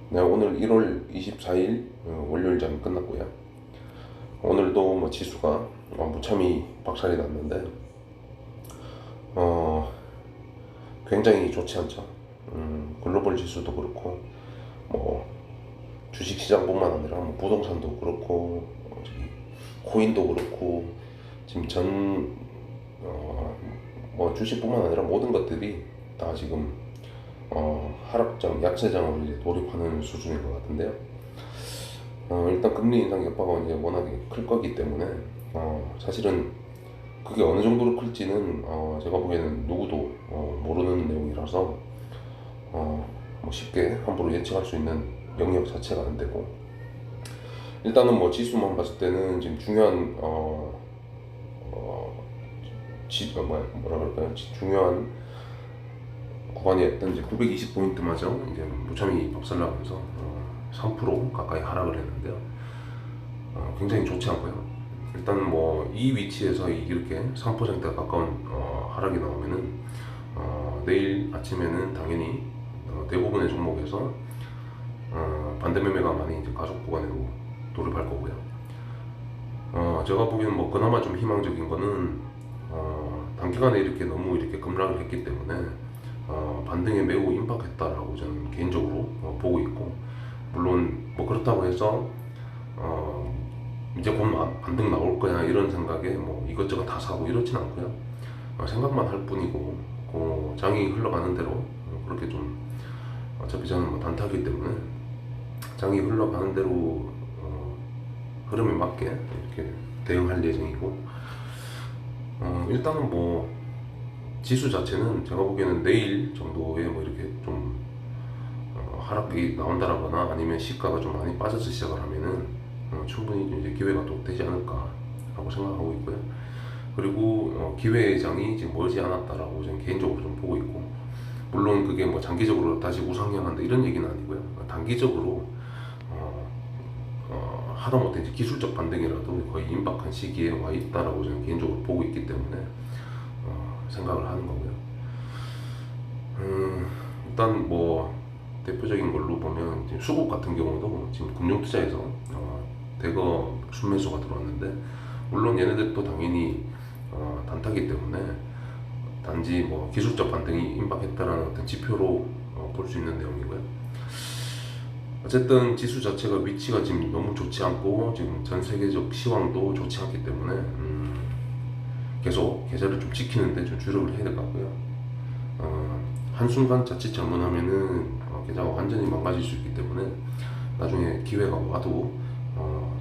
네, 오늘 1월 24일 월요일장이 끝났고요. 오늘도 뭐 지수가 무참히 박살이 났는데 어, 굉장히 좋지 않죠. 글로벌 지수도 그렇고 뭐 주식시장뿐만 아니라 뭐 부동산도 그렇고 코인도 그렇고 지금 뭐 주식뿐만 아니라 모든 것들이 다 지금 하락장, 약세장으로 이제 돌입하는 수준인 것 같은데요. 일단 금리 인상 여파가 이제 워낙에 클 거기 때문에 사실은 그게 어느 정도로 클지는 제가 보기에는 누구도 모르는 내용이라서 뭐 쉽게 함부로 예측할 수 있는 영역 자체가 안 되고, 일단은 뭐 지수만 봤을 때는 지금 중요한 뭐라 그럴까요? 중요한 구간이었던 이제 920포인트마저 이제 무참히 박살나면서 3% 가까이 하락을 했는데요. 굉장히 좋지 않고요. 일단 뭐 이 위치에서 이렇게 3%가 가까운 하락이 나오면은 내일 아침에는 당연히 대부분의 종목에서 반대 매매가 많이 이제 가속 구간으로 돌입할 거고요. 제가 보기에는 뭐 그나마 좀 희망적인 거는 단기간에 이렇게 너무 이렇게 급락을 했기 때문에 반등에 매우 임박했다라고 저는 개인적으로 보고 있고, 물론 뭐 그렇다고 해서 이제 곧 반등 나올 거야 이런 생각에 뭐 이것저것 다 사고 이렇진 않고요. 생각만 할 뿐이고, 장이 흘러가는 대로 그렇게 좀, 어차피 저는 뭐 단타기 때문에 장이 흘러가는 대로 흐름에 맞게 이렇게 대응할 예정이고, 일단은 뭐 지수 자체는 제가 보기에는 내일 정도에 뭐 이렇게 좀 하락이 나온다라거나 아니면 시가가 좀 많이 빠져서 시작을 하면은 충분히 이제 기회가 또 되지 않을까라고 생각하고 있고요. 그리고 기회의 장이 지금 멀지 않았다라고 저는 개인적으로 좀 보고 있고, 물론 그게 뭐 장기적으로 다시 우상향한다 이런 얘기는 아니고요. 단기적으로 하다못해 이제 기술적 반등이라도 거의 임박한 시기에 와 있다라고 저는 개인적으로 보고 있기 때문에 생각을 하는 거고요. 일단 뭐 대표적인 걸로 보면 지금 수급 같은 경우도 지금 금융투자에서 대거 순매수가 들어왔는데, 물론 얘네들도 당연히 단타기 때문에 단지 뭐 기술적 반등이 임박했다라는 어떤 지표로 볼 수 있는 내용이고요. 어쨌든 지수 자체가 위치가 지금 너무 좋지 않고 지금 전 세계적 시황도 좋지 않기 때문에 계속 계좌를 좀 지키는데 좀 주력을 해야 될 것 같고요. 한순간 자칫 잘못하면은 계좌가 완전히 망가질 수 있기 때문에 나중에 기회가 와도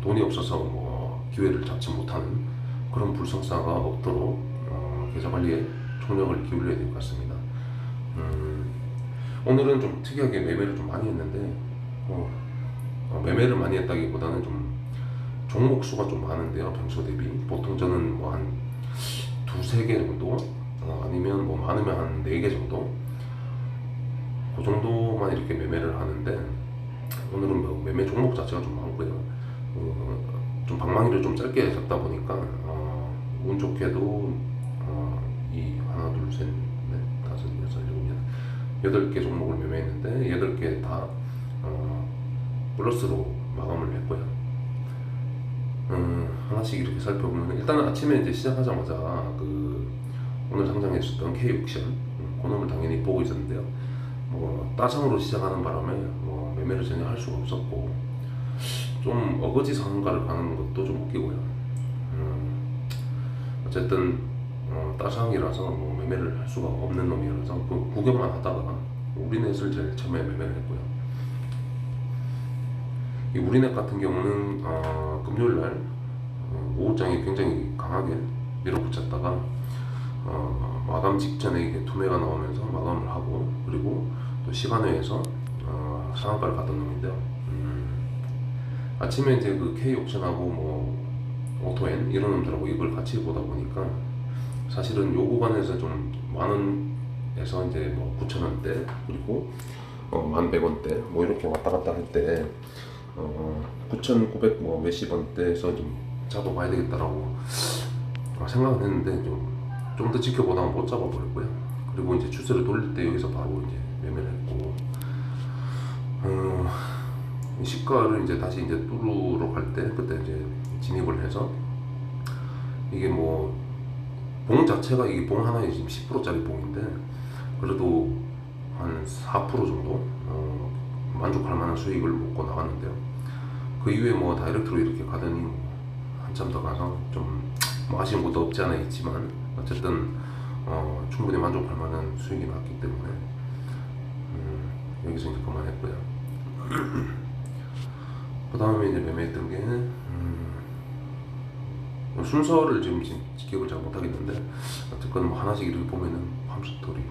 돈이 없어서 뭐 기회를 잡지 못하는 그런 불성사가 없도록 계좌 관리에 총력을 기울여야 될 것 같습니다. 오늘은 좀 특이하게 매매를 좀 많이 했는데 매매를 많이 했다기보다는 좀 종목 수가 좀 많은데요. 평소 대비 보통 저는 뭐 한 두세 개 정도, 아니면 뭐 많으면 한 네 개 정도, 그 정도만 이렇게 매매를 하는데, 오늘은 뭐 매매 종목 자체가 좀 많고요. 좀 방망이를 좀 짧게 잡다 보니까 운 좋게도 이 하나 둘 셋 넷 다섯 여섯 일곱 여덟 개 종목을 매매했는데 8개 다 플러스로 마감을 했고요. 하나씩 이렇게 살펴보면, 일단은 아침에 이제 시작하자마자 그 오늘 상장했었던 K옥션 그놈을 당연히 보고 있었는데요. 뭐 따상으로 시작하는 바람에 뭐 매매를 전혀 할 수가 없었고, 좀 어거지 상한가를 가는 것도 좀 웃기고요. 어쨌든 따상이라서 뭐 매매를 할 수가 없는 놈이라서 그 구경만 하다가 우리넷을 제일 처음에 매매를 했고요. 이 우리넷 같은 경우는 금요일날 오후장에 굉장히 강하게 밀어붙였다가 마감 직전에 이게 투매가 나오면서 마감을 하고, 그리고 또 시간외에서 상한가를 갔던 놈인데요. 아침에 이제 그 K옥션하고 뭐 오토엔 이런 놈들하고 이걸 같이 보다 보니까 사실은 요 구간에서 좀 만원에서 이제 뭐 9,000원대 그리고 1,100원대 뭐 이렇게 왔다 갔다 할 때 9,900 뭐 몇십 원대에서 좀 잡아봐야 되겠다라고 생각은 했는데 좀 더 지켜보다가 못 잡아버렸고요. 그리고 이제 추세를 돌릴 때 여기서 바로 이제 매매를 했고, 시가를 이제 다시 이제 뚫으러 갈 때 그때 이제 진입을 해서 이게 뭐 봉 자체가 이게 봉 하나에 지금 10%짜리 봉인데 그래도 한 4% 정도 만족할 만한 수익을 먹고 나왔는데요. 그 이후에 뭐 다이렉트로 이렇게 가더니 뭐 한참 더 가서 좀뭐 아쉬운 것도 없지 않아 있지만 어쨌든 충분히 만족할 만한 수익이 났기 때문에 여기서 이제 그만했고요. 그 다음에 이제 매매했던 게 순서를 지금 기억을 잘 못하겠는데 어쨌건 뭐 하나씩 이렇게 보면은 팜스토리,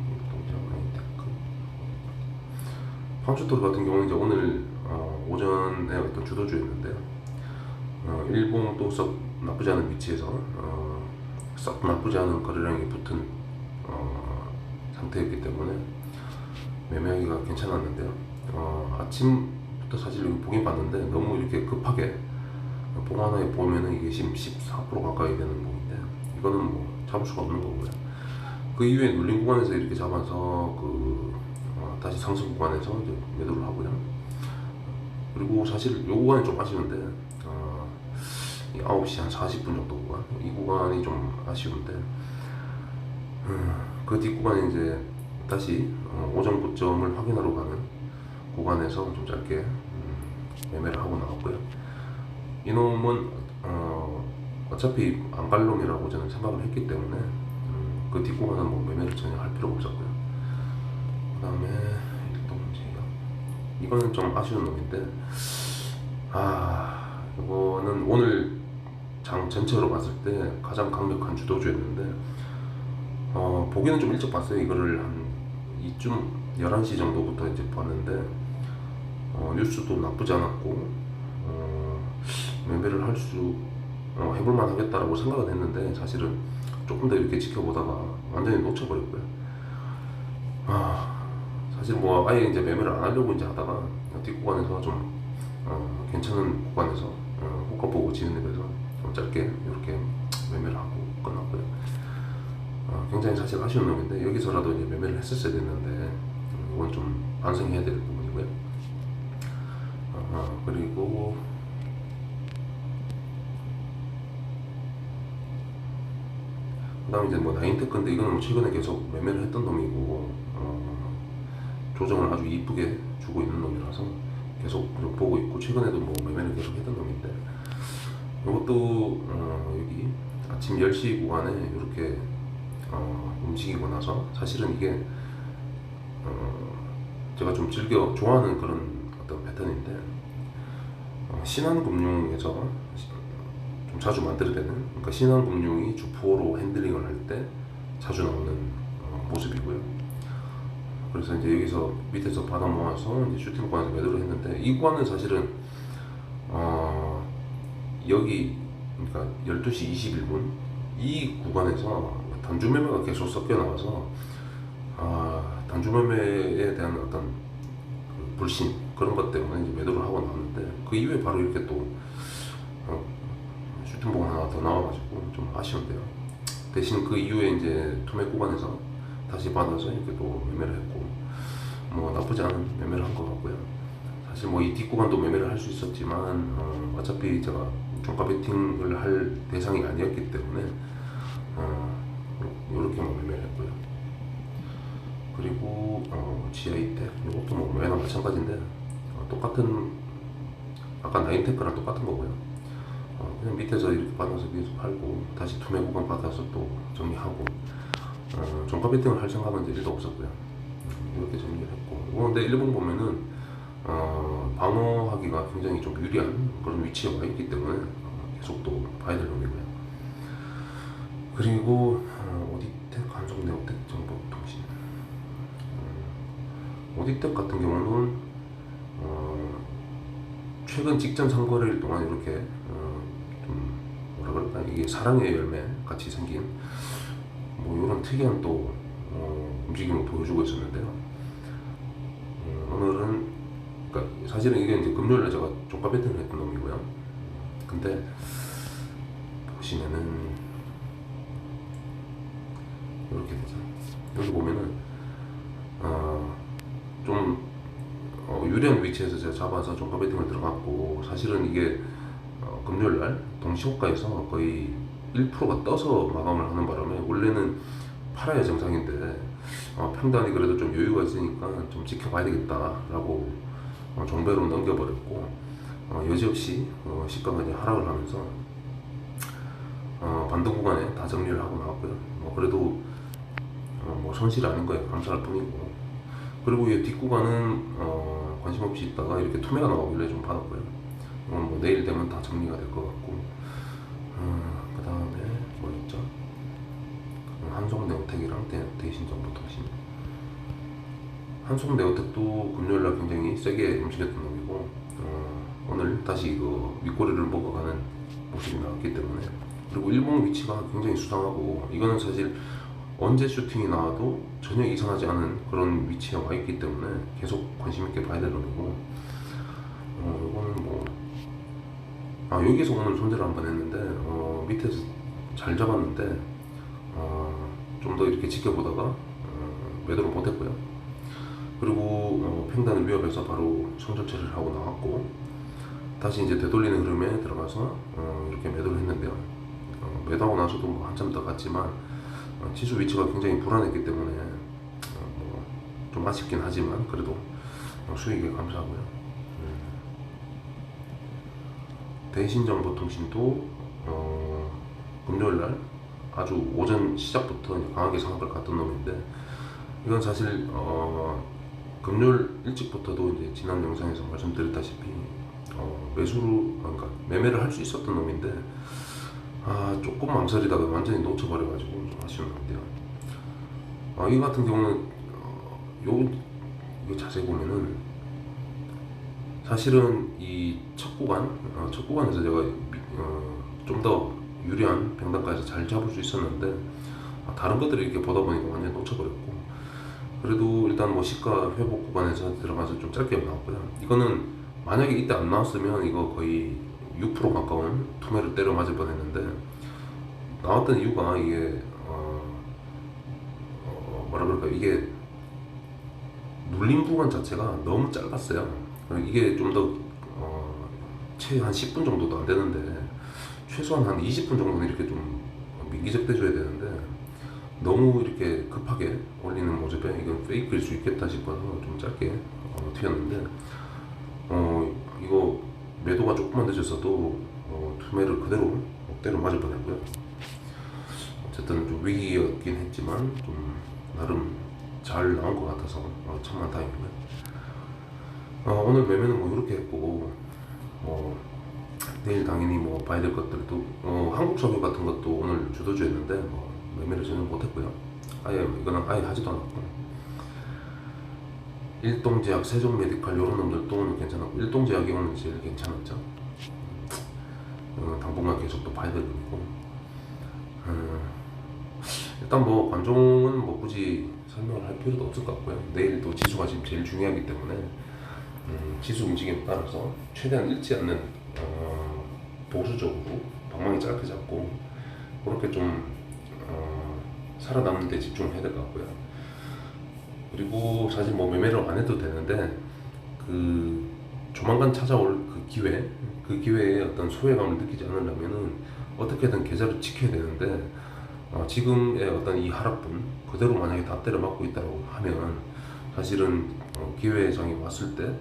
팜스토리 같은 경우는 이제 오늘 오전에 어떤 주도주였는데요. 일봉도 썩 나쁘지 않은 위치에서 썩 나쁘지 않은 거래량이 붙은 상태였기 때문에 매매하기가 괜찮았는데요. 아침부터 사실 여기 보긴 봤는데 너무 이렇게 급하게 봉 하나에 보면은 이게 지금 14% 가까이 되는 봉인데 이거는 뭐 잡을 수가 없는 거고요. 그 이후에 눌린 구간에서 이렇게 잡아서 다시 상승 구간에서 이제 매도를 하고요. 그리고 사실 이 구간이 좀 아쉬운데 9시 한 40분 정도 구간 이 구간이 좀 아쉬운데 그 뒷구간에 이제 다시 오전 고점을 확인하러 가는 구간에서 좀 짧게 매매를 하고 나왔고요. 이놈은 어차피 안 갈 놈이라고 저는 생각을 했기 때문에 그 뒷구간은 뭐 매매를 전혀 할 필요가 없었고요. 그 다음에 일동제약 이거는 좀 아쉬운 놈인데 이거는 오늘 장 전체로 봤을 때 가장 강력한 주도주였는데 보기는 좀 일찍 봤어요. 이거를 한 이쯤 11시 정도부터 이제 봤는데 뉴스도 나쁘지 않았고 매매를 해볼만 하겠다라고 생각은 했는데 사실은 조금 더 이렇게 지켜보다가 완전히 놓쳐버렸고요. 사실 뭐 아예 이제 매매를 안 하려고 이제 하다가 뒷구간에서 좀 괜찮은 구간에서 호가 보고 진입해서 좀 짧게 이렇게 매매를 하고 끝났고요. 굉장히 사실 아쉬운 놈인데 여기서라도 이제 매매를 했었어야 됐는데 이건 좀 반성해야 될 부분이고요. 그리고 그 다음에 이제 뭐 나인테크인데 이거는 뭐 최근에 계속 매매를 했던 놈이고 조정을 아주 이쁘게 주고 있는 놈이라서 계속 보고 있고 최근에도 뭐 매매를 계속 했던 놈인데 이것도 여기 아침 10시 구간에 이렇게 움직이고 나서 사실은 이게 제가 좀 좋아하는 그런 어떤 패턴인데 신한금융에서 좀 자주 만들어내는 그러니까 신한금융이 주포로 핸들링을 할 때 자주 나오는 모습이고요. 그래서 이제 여기서 밑에서 받아 모아서 이제 슈팅 구간에서 매도를 했는데 이 구간은 사실은 여기 그러니까 12시 21분 이 구간에서 단주 매매가 계속 섞여 나와서 단주 매매에 대한 어떤 그 불신 그런 것 때문에 이제 매도를 하고 나왔는데 그 이후에 바로 이렇게 또 슈팅봉 하나 더 나와가지고 좀 아쉬운데요. 대신 그 이후에 이제 투매 구간에서 다시 받아서 이렇게 또 매매를 했고 뭐 나쁘지 않은 매매를 한 것 같고요. 사실 뭐 이 뒷구간도 매매를 할 수 있었지만 어차피 제가 종가 베팅을 할 대상이 아니었기 때문에 이렇게만 매매를 했고요. 그리고 GI텍 이것도 뭐 매매나 마찬가지인데 똑같은 아까 나인테크랑 똑같은 거고요. 그냥 밑에서 이렇게 받아서 위에서 팔고 다시 투매 구간 받아서 또 정리하고 종가 베팅을 할 생각은 이제 1도 없었고요. 이렇게 정리를 했고 근데 일본 보면은 방어하기가 굉장히 좀 유리한 그런 위치에 와 있기 때문에 계속 또 봐야 될 놈이고요. 그리고 오디텍, 한성네오텍, 정보통신 오디텍 같은 경우는 최근 직전 선거일 동안 이렇게 좀 뭐라 그럴까 이게 사랑의 열매 같이 생긴 뭐 이런 특이한 또 움직임을 보여주고 있었는데요. 오늘은 그러니까 사실은 이게 이제 금요일에 제가 종가 배팅을 했던 놈이고요. 근데 보시면은 이렇게 되죠. 여기 보면은 좀 유리한 위치에서 제가 잡아서 종가 베팅을 들어갔고, 사실은 이게 금요일 날 동시호가에서 거의 1%가 떠서 마감을 하는 바람에 원래는 팔아야 정상인데 평단이 그래도 좀 여유가 있으니까 좀 지켜봐야 되겠다라고 종배로 넘겨버렸고, 여지없이 시가가 이제 하락을 하면서 반등 구간에 다 정리를 하고 나왔고요. 그래도 뭐 손실 아닌 거에 감사할 뿐이고, 그리고 이 뒷구간은 관심 없이 있다가 이렇게 투매가 나오길래 좀 받았고요. 뭐 내일 되면 다 정리가 될 것 같고, 그 다음에 뭐였죠? 한송네오텍이랑 대신정보통신. 한송네오텍도 금요일날 굉장히 세게 움직였던 놈이고, 오늘 다시 그 윗꼬리를 먹어가는 모습이 나왔기 때문에, 그리고 일봉 위치가 굉장히 수상하고, 이거는 사실 언제 슈팅이 나와도 전혀 이상하지 않은 그런 위치에 와 있기 때문에 계속 관심 있게 봐야 될 놈이고, 이거는 뭐 여기서 오늘 손절을 한번 했는데 밑에서 잘 잡았는데 좀 더 이렇게 지켜보다가 매도를 못했고요. 그리고 팽단을 위협해서 바로 손절 처리를 하고 나왔고, 다시 이제 되돌리는 흐름에 들어가서 이렇게 매도를 했는데요. 매도하고 나서도 뭐 한참 더 갔지만 지수 위치가 굉장히 불안했기 때문에 좀 아쉽긴 하지만 그래도 수익에 감사하고요. 대신정보통신도 금요일날 아주 오전 시작부터 이제 강하게 상한가를 갔던 놈인데, 이건 사실 금요일 일찍부터도 이제 지난 영상에서 말씀드렸다시피 매수로, 그러니까 매매를 할 수 있었던 놈인데 조금 망설이다가 완전히 놓쳐버려가지고 좀 아쉬운 건데요. 이 같은 경우는 이거 자세히 보면은 사실은 이 첫 구간에서 제가 좀 더 유리한 평단가에서 잘 잡을 수 있었는데 다른 것들을 이렇게 보다 보니까 완전히 놓쳐버렸고, 그래도 일단 뭐 시가 회복 구간에서 들어가서 좀 짧게 나왔고요. 이거는 만약에 이때 안 나왔으면 이거 거의 6% 가까운 투매를 때려 맞을 뻔했는데, 나왔던 이유가 이게 뭐라 그럴까, 이게 눌림 구간 자체가 너무 짧았어요. 이게 좀 더 최한 10분 정도도 안 되는데 최소한 한 20분 정도는 이렇게 좀 민기적 돼줘야 되는데, 너무 이렇게 급하게 올리는 모습에 이건 페이크일 수 있겠다 싶어서 좀 짧게 튀었는데, 이거 매도가 조금만 늦었어도 투매를 그대로 때려 맞을 뻔했고요. 어쨌든 좀 위기였긴 했지만 좀 나름 잘 나온 것 같아서 천만 다행이고요. 오늘 매매는 뭐 이렇게 했고, 내일 당연히 뭐 봐야 될 것들도 한국석유 같은 것도 오늘 주도주였는데 매매를 전혀 못했고요. 이거는 아예 하지도 않았고, 일동제약, 세종메디칼 이런 놈들도 오늘 괜찮았고, 일동제약이 오늘 제일 괜찮았죠. 당분간 계속 또 봐야 될 거고, 일단 뭐 관종은 뭐 굳이 설명을 할 필요도 없을 것 같고요. 내일 또 지수가 지금 제일 중요하기 때문에 지수 움직임에 따라서 최대한 잃지 않는 보수적으로 방망이 짧게 잡고 그렇게 좀 살아남는 데 집중을 해야 될 것 같고요. 그리고 사실 뭐 매매를 안 해도 되는데 그 조만간 찾아올 그 기회에 어떤 소외감을 느끼지 않으려면은 어떻게든 계좌를 지켜야 되는데, 지금의 어떤 이 하락분 그대로 만약에 다 때려 맞고 있다고 하면 사실은 기회장이 왔을 때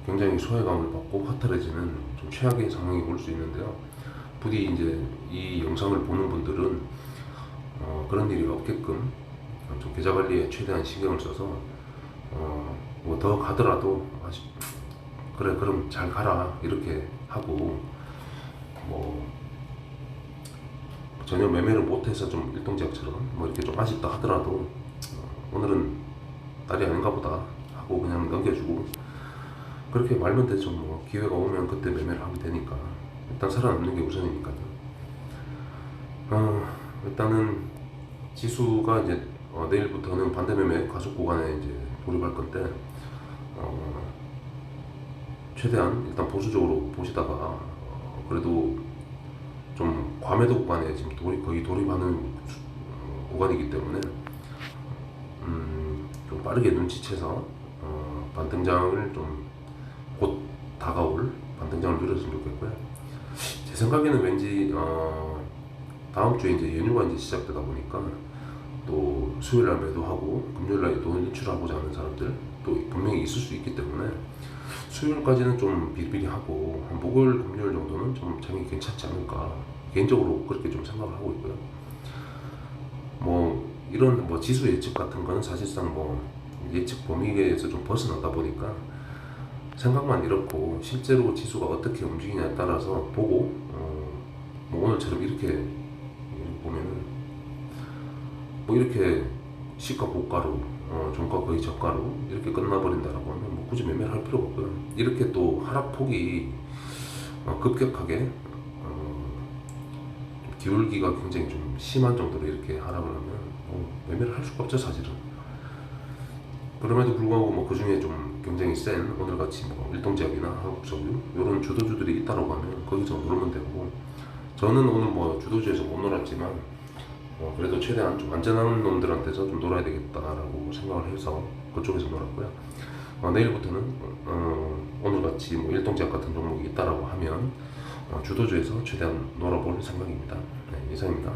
굉장히 소외감을 받고 허탈해지는 좀 최악의 상황이 올 수 있는데요. 부디 이제 이 영상을 보는 분들은 그런 일이 없게끔 좀 계좌 관리에 최대한 신경을 써서 뭐 더 가더라도 그래 그럼 잘 가라 이렇게 하고, 뭐 전혀 매매를 못해서 좀 일동제약처럼 뭐 이렇게 좀 아쉽다 하더라도 오늘은 날이 아닌가 보다 하고 그냥 넘겨주고, 그렇게 말면 되죠. 뭐 기회가 오면 그때 매매를 하면 되니까 일단 살아남는 게 우선이니까요. 일단은 지수가 이제 내일부터는 반대 매매 가속 구간에 이제 돌입할 건데, 최대한 일단 보수적으로 보시다가 그래도 좀 과매도 구간에 지금 거의 돌입하는 구간이기 때문에 좀 빠르게 눈치채서 반등장을 좀 곧 다가올 반등장을 누렸으면 좋겠고요. 제 생각에는 왠지 다음 주에 이제 연휴가 이제 시작되다 보니까 또 수요일 날 매도하고 금요일 날 또 인출하고자 하는 사람들 또 분명히 있을 수 있기 때문에 수요일까지는 좀 비리비리하고 한 목요일 금요일 정도는 좀 장이 괜찮지 않을까 개인적으로 그렇게 좀 생각을 하고 있고요. 뭐 이런 뭐 지수 예측 같은 거는 사실상 뭐 예측 범위에서 좀 벗어나다 보니까 생각만 이렇고 실제로 지수가 어떻게 움직이냐에 따라서 보고 뭐 오늘처럼 이렇게 보면은 뭐 이렇게 시가 고가로 종가 거의 저가로 이렇게 끝나버린다라고 하면 뭐 굳이 매매를 할 필요가 없고요. 이렇게 또 하락폭이 급격하게 기울기가 굉장히 좀 심한 정도로 이렇게 하락을 하면 매매를 할 수가 없죠 사실은. 그럼에도 불구하고 뭐 그 중에 좀 굉장히 센 오늘같이 뭐 일동제약이나 한국석유 이런 주도주들이 있다라고 하면 거기서 놀면 되고, 저는 오늘 뭐 주도주에서 못 놀았지만 그래도 최대한 좀 안전한 놈들한테서 좀 놀아야 되겠다라고 생각을 해서 그쪽에서 놀았고요. 내일부터는 오늘같이 뭐 일동제약 같은 종목이 있다라고 하면 주도주에서 최대한 놀아볼 생각입니다. 네, 이상입니다.